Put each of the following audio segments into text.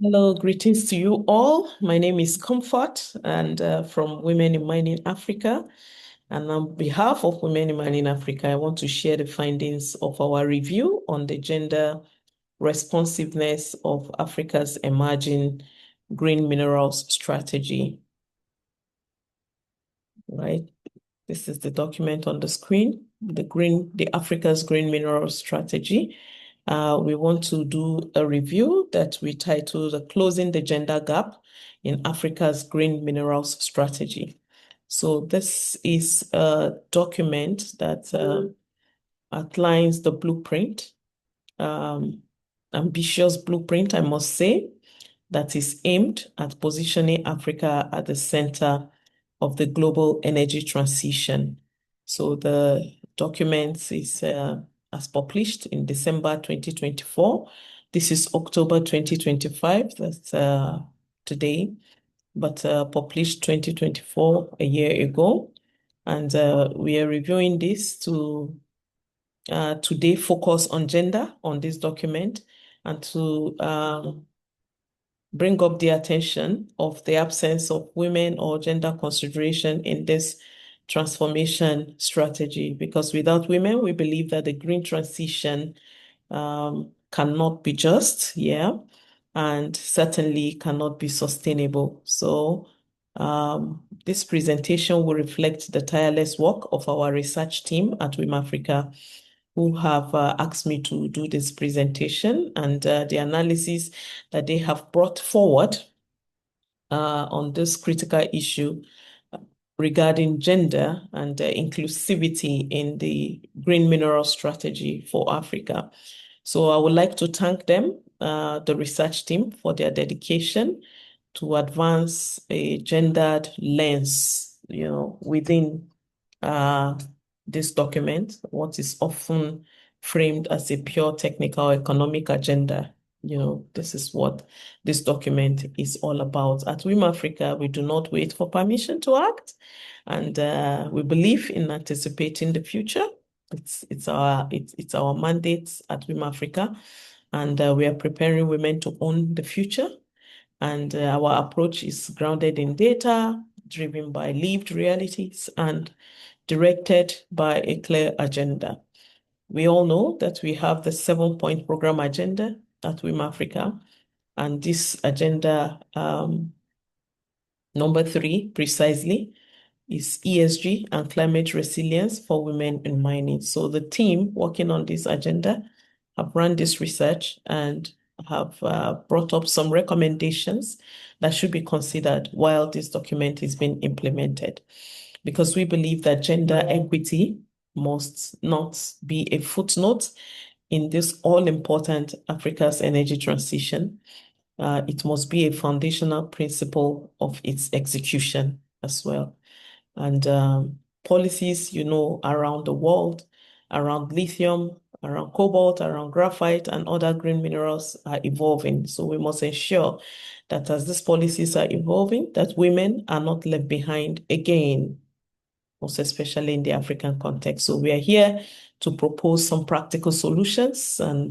Hello, greetings to you all. My name is Comfort and from Women in Mining Africa. And on behalf of Women in Mining Africa, I want to share the findings of our review on the gender responsiveness of Africa's emerging green minerals strategy. Right? This is the document on the screen, the Africa's Green Minerals Strategy. We want to do a review that we titled Closing the Gender Gap in Africa's Green Minerals Strategy. So this is a document that outlines the blueprint, ambitious blueprint, I must say, that is aimed at positioning Africa at the center of the global energy transition. So the document is as published in December 2024. This is October 2025, that's today, but published 2024, a year ago. And we are reviewing this to today focus on gender on this document and to bring up the attention of the absence of women or gender consideration in this transformation strategy. Because without women, we believe that the green transition cannot be just, and certainly cannot be sustainable. So this presentation will reflect the tireless work of our research team at WiM-Africa, who have asked me to do this presentation, and the analysis that they have brought forward on this critical issue regarding gender and inclusivity in the green mineral strategy for Africa. So I would like to thank them, the research team, for their dedication to advance a gendered lens, within this document, what is often framed as a pure technical economic agenda. This is what this document is all about. At WiM-Africa, we do not wait for permission to act, and we believe in anticipating the future. It's our mandate at WiM-Africa, and we are preparing women to own the future. And our approach is grounded in data, driven by lived realities, and directed by a clear agenda. We all know that we have the 7-point program agenda at WiM-Africa, and this agenda, number 3 precisely, is ESG and climate resilience for women in mining. So the team working on this agenda have run this research and have brought up some recommendations that should be considered while this document is being implemented. Because we believe that gender equity must not be a footnote in this all-important Africa's energy transition. It must be a foundational principle of its execution as well. And policies, around the world, around lithium, around cobalt, around graphite, and other green minerals are evolving. So we must ensure that as these policies are evolving, that women are not left behind again, most especially in the African context. So we are here to propose some practical solutions and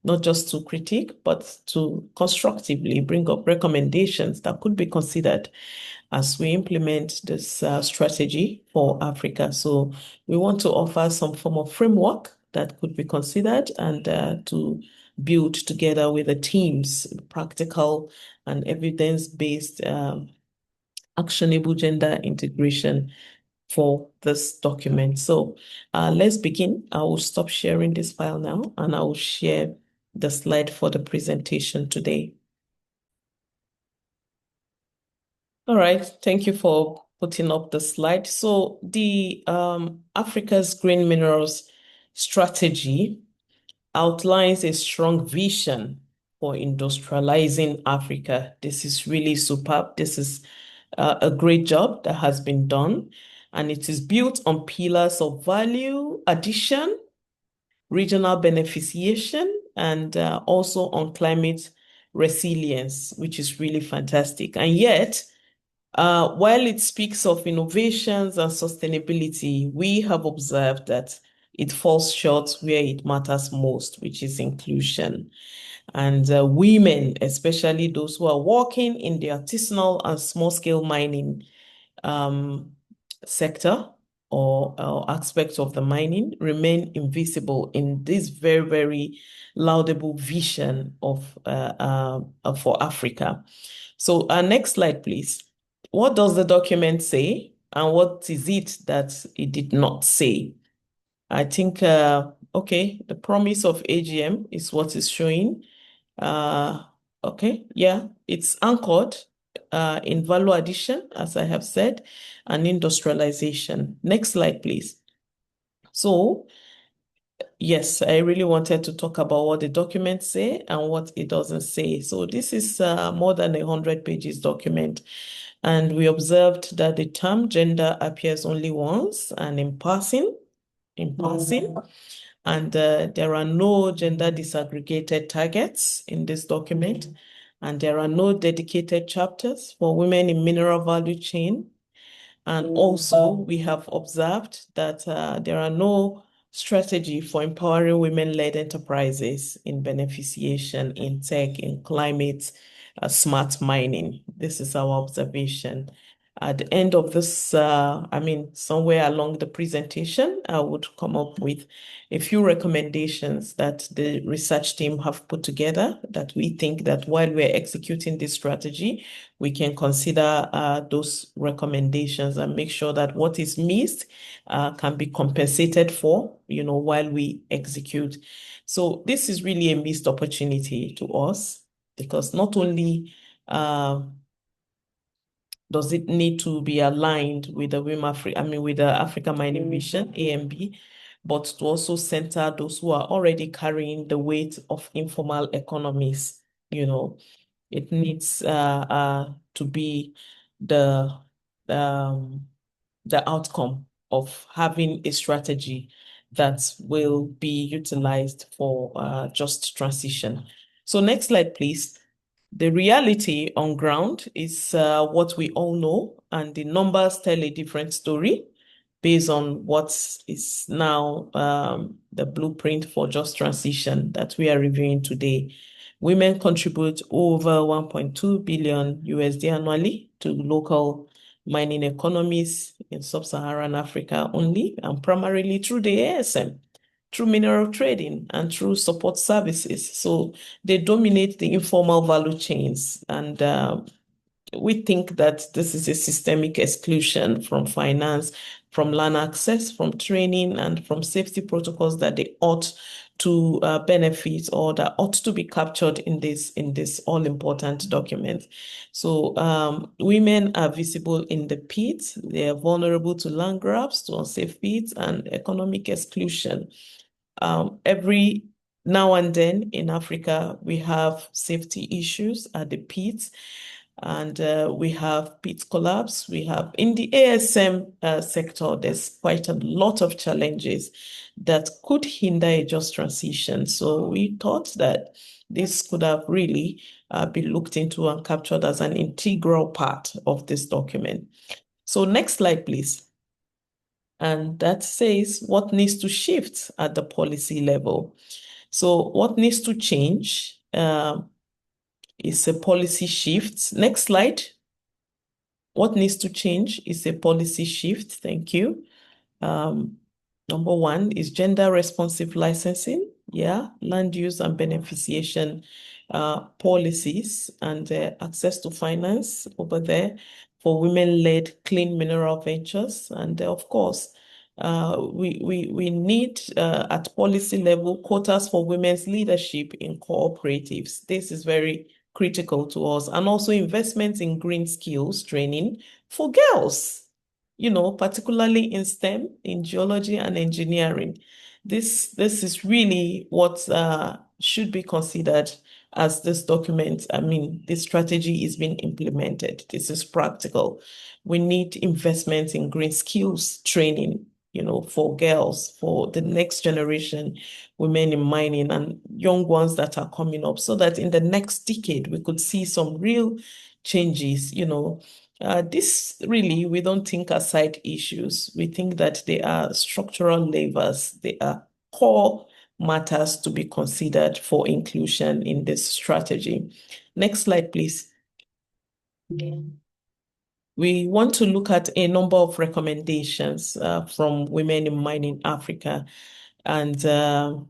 not just to critique, but to constructively bring up recommendations that could be considered as we implement this strategy for Africa. So we want to offer some form of framework that could be considered and to build together with the teams practical and evidence-based actionable gender integration for this document. So let's begin. I will stop sharing this file now and I will share the slide for the presentation today. All right, thank you for putting up the slide. So the Africa's Green Minerals Strategy outlines a strong vision for industrializing Africa. This is really superb. This is a great job that has been done, and it is built on pillars of value addition, regional beneficiation, and also on climate resilience, which is really fantastic. And yet, while it speaks of innovations and sustainability, we have observed that it falls short where it matters most, which is inclusion. And women, especially those who are working in the artisanal and small-scale mining um, sector or aspects of the mining, remain invisible in this very, very laudable vision of for Africa. So next slide, please. What does the document say, and what is it that it did not say? I think, okay, the promise of AGM is what is showing. Okay, yeah, it's anchored in value addition, as I have said, and industrialization. Next slide, please. So, yes, I really wanted to talk about what the documents say and what it doesn't say. So this is more than 100 pages document. And we observed that the term gender appears only once and in passing. And there are no gender disaggregated targets in this document. And there are no dedicated chapters for women in mineral value chain. And also, we have observed that there are no strategy for empowering women-led enterprises in beneficiation, in tech, in climate, smart mining. This is our observation. At the end of this, somewhere along the presentation, I would come up with a few recommendations that the research team have put together that we think that while we're executing this strategy, we can consider those recommendations and make sure that what is missed can be compensated for, while we execute. So this is really a missed opportunity to us because not only does it need to be aligned with the WiM-Africa, with the Africa Mining Mission, AMB, but to also center those who are already carrying the weight of informal economies. It needs to be the outcome of having a strategy that will be utilized for just transition. So next slide, please. The reality on ground is what we all know, and the numbers tell a different story based on what is now the blueprint for just transition that we are reviewing today. Women contribute over 1.2 billion USD annually to local mining economies in sub-Saharan Africa only, and primarily through the ASM, through mineral trading and through support services. So they dominate the informal value chains. And we think that this is a systemic exclusion from finance, from land access, from training, and from safety protocols that they ought to benefit or that ought to be captured in this all-important document. So women are visible in the pit. They are vulnerable to land grabs, to unsafe pits, and economic exclusion. Every now and then in Africa, we have safety issues at the pits, and we have pit collapse. We have in the ASM sector, there's quite a lot of challenges that could hinder a just transition. So we thought that this could have really been looked into and captured as an integral part of this document. So next slide, please. And that says what needs to shift at the policy level. So what needs to change is a policy shift. Next slide. What needs to change is a policy shift. Thank you. Number one is gender responsive licensing. Yeah, land use and beneficiation policies and access to finance over there for women-led clean mineral ventures. And of course, we need at policy level quotas for women's leadership in cooperatives. This is very critical to us, and also investments in green skills training for girls, particularly in STEM, in geology and engineering. This is really what should be considered as this document. This strategy is being implemented. This is practical. We need investment in green skills training, for girls, for the next generation, women in mining and young ones that are coming up, so that in the next decade, we could see some real changes, this really, we don't think are side issues. We think that they are structural levers. They are core matters to be considered for inclusion in this strategy. Next slide, please. We want to look at a number of recommendations from Women in Mining Africa. And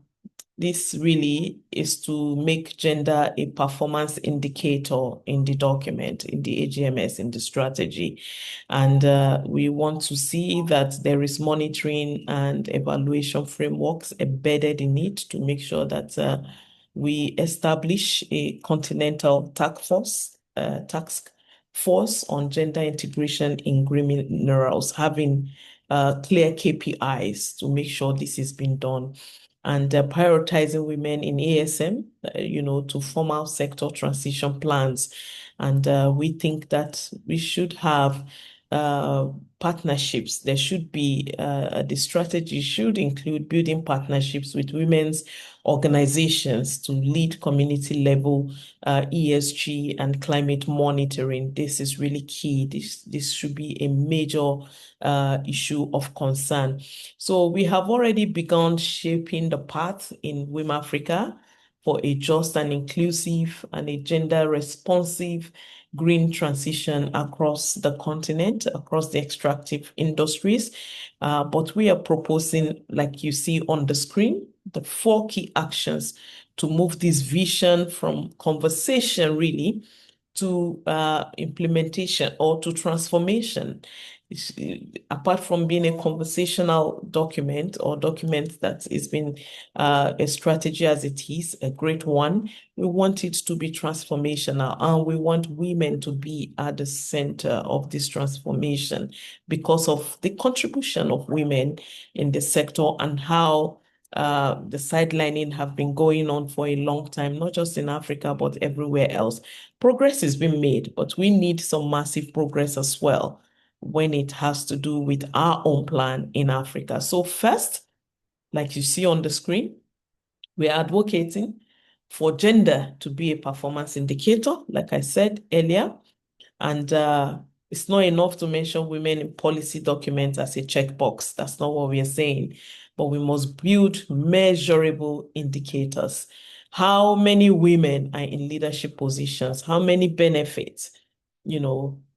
this really is to make gender a performance indicator in the document, in the AGMS, in the strategy. And we want to see that there is monitoring and evaluation frameworks embedded in it to make sure that we establish a Continental Task Force on gender integration in green minerals, having clear KPIs to make sure this is being done, and prioritizing women in ASM, to formal sector transition plans. And we think that we should have partnerships. There should be, the strategy should include building partnerships with women's organizations to lead community level ESG and climate monitoring. This is really key. This should be a major issue of concern. So we have already begun shaping the path in WiM-Africa for a just and inclusive and a gender responsive green transition across the continent, across the extractive industries. But we are proposing, like you see on the screen, the 4 key actions to move this vision from conversation really to implementation or to transformation. Apart from being a conversational document or document that is been a strategy as it is, a great one, we want it to be transformational, and we want women to be at the center of this transformation because of the contribution of women in the sector and how the sidelining have been going on for a long time, not just in Africa, but everywhere else. Progress has been made, but we need some massive progress as well when it has to do with our own plan in Africa. So first, like you see on the screen, we're advocating for gender to be a performance indicator, like I said earlier. And it's not enough to mention women in policy documents as a checkbox. That's not what we are saying. But we must build measurable indicators. How many women are in leadership positions? How many benefits,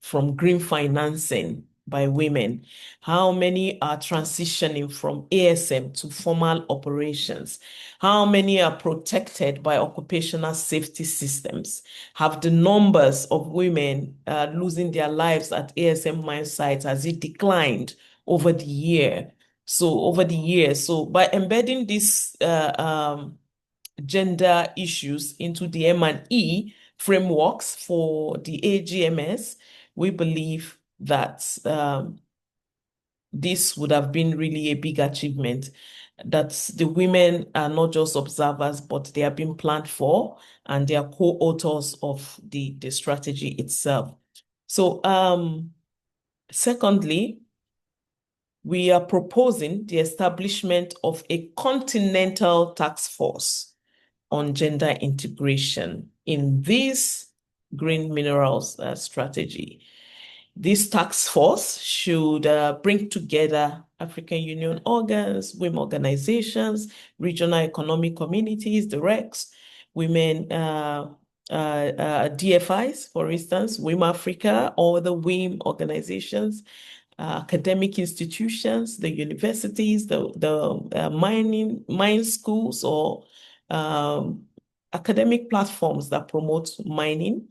from green financing by women? How many are transitioning from ASM to formal operations? How many are protected by occupational safety systems? Have the numbers of women losing their lives at ASM mine sites, has it declined over the year? So by embedding these gender issues into the M&E frameworks for the AGMS, we believe that this would have been really a big achievement, that the women are not just observers, but they are being planned for, and they are co-authors of the strategy itself. So secondly, we are proposing the establishment of a Continental Task Force on gender integration in this green minerals strategy. This task force should bring together African Union organs, women organizations, regional economic communities, the RECs, women DFIs, for instance, WiM-Africa, or the WiM organizations, academic institutions, the universities, the mine schools, or academic platforms that promote mining.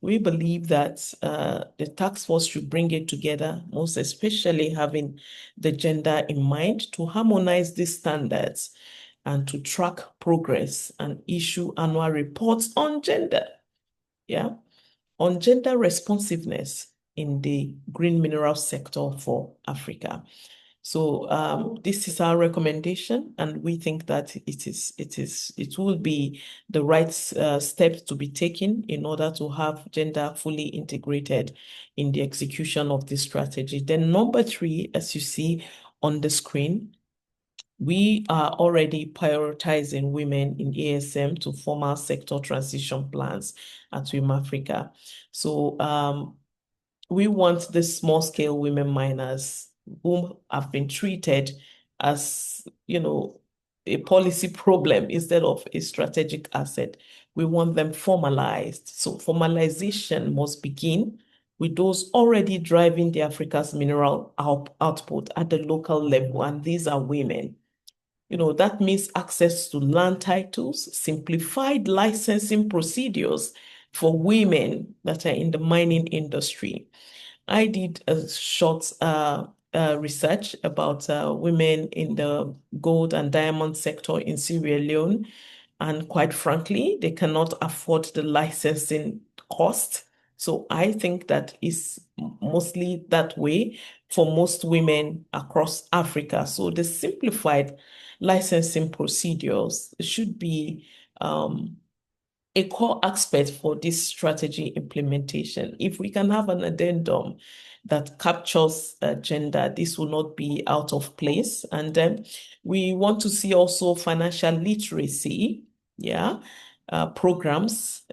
We believe that the task force should bring it together, most especially having the gender in mind, to harmonize these standards and to track progress and issue annual reports on gender. On gender responsiveness in the green mineral sector for Africa. So this is our recommendation, and we think that it will be the right steps to be taken in order to have gender fully integrated in the execution of this strategy. Then number 3, as you see on the screen, we are already prioritizing women in ASM to formal sector transition plans at WiM-Africa. So we want the small-scale women miners whom have been treated as, a policy problem instead of a strategic asset. We want them formalized. So formalization must begin with those already driving the Africa's mineral output at the local level, and these are women. That means access to land titles, simplified licensing procedures for women that are in the mining industry. I did a short research about women in the gold and diamond sector in Sierra Leone. And quite frankly, they cannot afford the licensing cost. So I think that is mostly that way for most women across Africa. So the simplified licensing procedures should be a core aspect for this strategy implementation. If we can have an addendum that captures gender, this will not be out of place. And then we want to see also financial literacy, programs,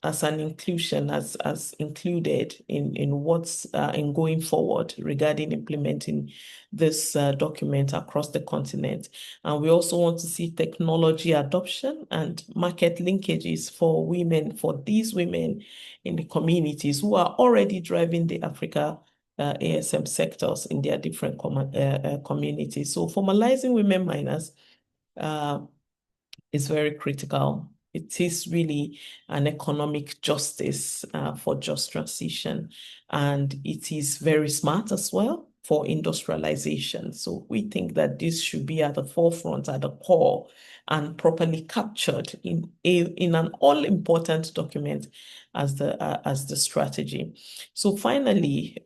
as an inclusion, as included in what's in going forward regarding implementing this document across the continent. And we also want to see technology adoption and market linkages for women, for these women in the communities who are already driving the Africa ASM sectors in their different communities. So formalizing women miners is very critical. It is really an economic justice for just transition, and it is very smart as well for industrialization. So we think that this should be at the forefront, at the core, and properly captured in an all-important document as the strategy. So finally,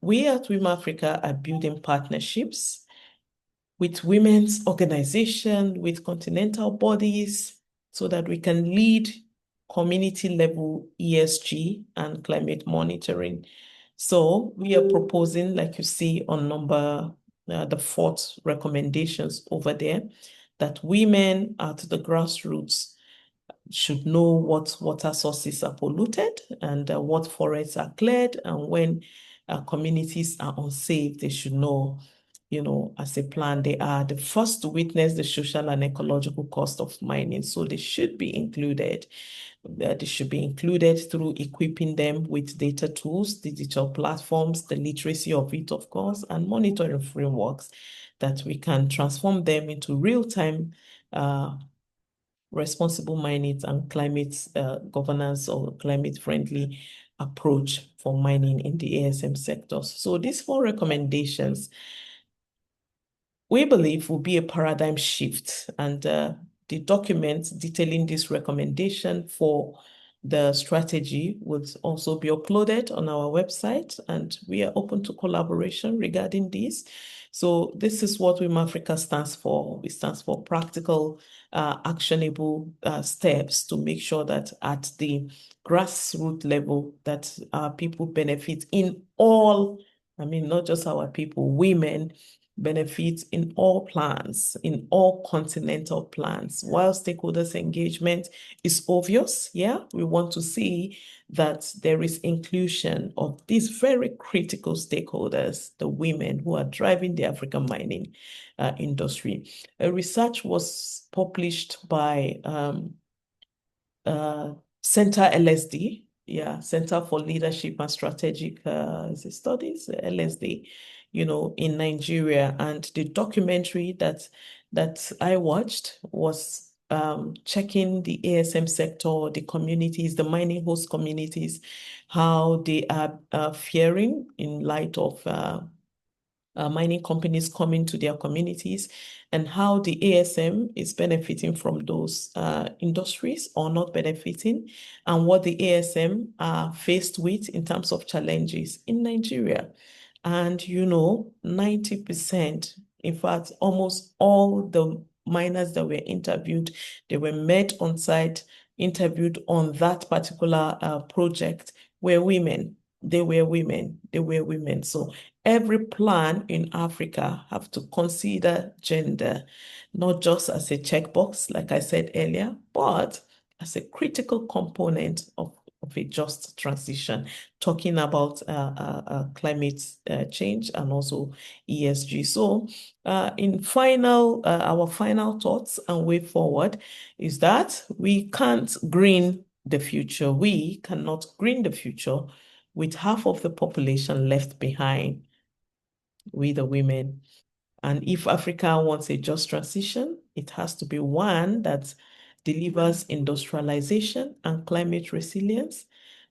we at WiM-Africa are building partnerships with women's organization, with continental bodies, so that we can lead community level ESG and climate monitoring. So we are proposing, like you see on the fourth recommendations over there, that women at the grassroots should know what water sources are polluted and what forests are cleared, and when communities are unsafe, they should know, as a plan, they are the first to witness the social and ecological cost of mining. So they should be included. They should be included through equipping them with data tools, digital platforms, the literacy of it, of course, and monitoring frameworks that we can transform them into real-time responsible mining and climate governance or climate-friendly approach for mining in the ASM sectors. So these 4 recommendations, we believe, will be a paradigm shift, and the document detailing this recommendation for the strategy would also be uploaded on our website, and we are open to collaboration regarding this. So this is what WiM-Africa stands for. It stands for practical, actionable steps to make sure that at the grassroots level that people benefit in all, not just our people, women benefit in all plans, in all continental plans. While stakeholders' engagement is obvious, we want to see that there is inclusion of these very critical stakeholders, the women who are driving the African mining industry. A research was published by Center LSD, Center for Leadership and Strategic Studies, LSD, in Nigeria. And the documentary that I watched was checking the ASM sector, the communities, the mining host communities, how they are faring in light of mining companies coming to their communities, and how the ASM is benefiting from those industries or not benefiting, and what the ASM are faced with in terms of challenges in Nigeria. And 90%, in fact, almost all the miners that were interviewed, they were met on site, interviewed on that particular project, were women. They were women. So every plan in Africa have to consider gender, not just as a checkbox, like I said earlier, but as a critical component of of a just transition, talking about climate change and also ESG. So in our final thoughts and way forward is that we can't green the future. We cannot green the future with half of the population left behind, we the women. And if Africa wants a just transition, it has to be one that delivers industrialization and climate resilience.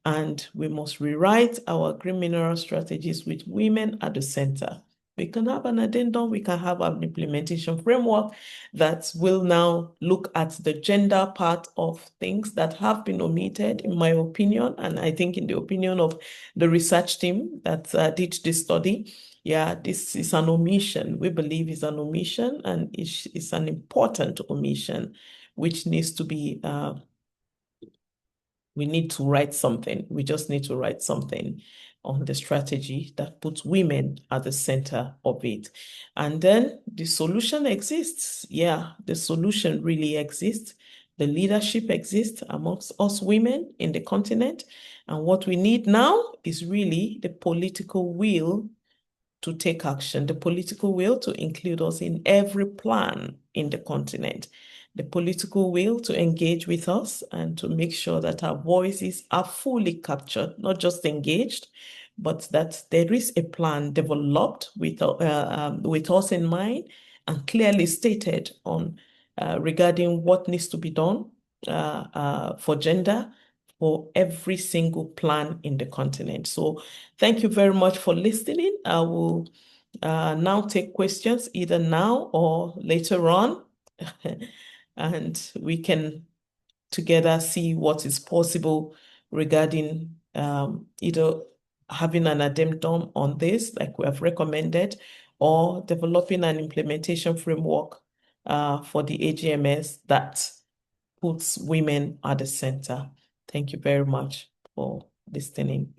And we must rewrite our green mineral strategies with women at the center. We can have an addendum, we can have an implementation framework that will now look at the gender part of things that have been omitted, in my opinion, and I think in the opinion of the research team that did this study. Yeah, this is an omission. We believe it's an omission, and it's an important omission, which needs to be, we need to write something. We just need to write something on the strategy that puts women at the center of it. And then the solution exists. Yeah, the solution really exists. The leadership exists amongst us women in the continent. And what we need now is really the political will to take action, the political will to include us in every plan in the continent, the political will to engage with us and to make sure that our voices are fully captured, not just engaged, but that there is a plan developed with us in mind and clearly stated on regarding what needs to be done for gender for every single plan in the continent. So thank you very much for listening. I will now take questions either now or later on, and we can together see what is possible regarding either having an addendum on this, like we have recommended, or developing an implementation framework for the AGMS that puts women at the center. Thank you very much for listening.